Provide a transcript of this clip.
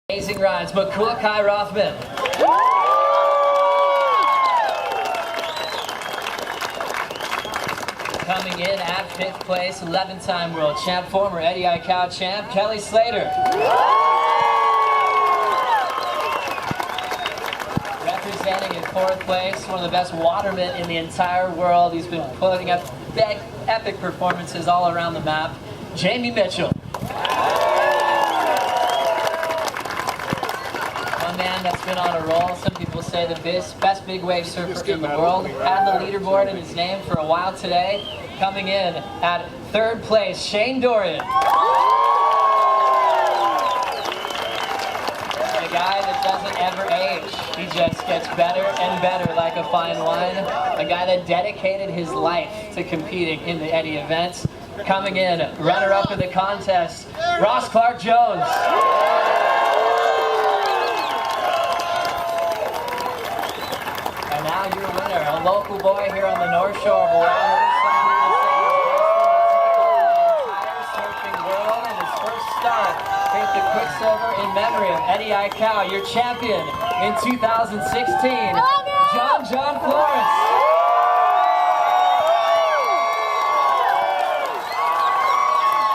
Amazing rides, Makua Kai Rothman. Coming in at 5th place, 11-time world champ, former Eddie Aikau champ, Kelly Slater. Representing in 4th place, one of the best watermen in the entire world. He's been putting up big, epic performances all around the map, Jamie Mitchell. One man that's been on a roll. Some people say the best big wave surfer in the world. Had the leaderboard in his name for a while today. Coming in at 3rd place, Shane Dorian. A guy that doesn't ever age. He just gets better and better like a fine wine. A guy that dedicated his life to competing in the Eddie events. Coming in, runner-up in the contest, Ross Clark Jones. And now your winner, a local boy here on the North Shore of Hawaii. Take the quicksilver in memory of Eddie Aikau, your champion in 2016.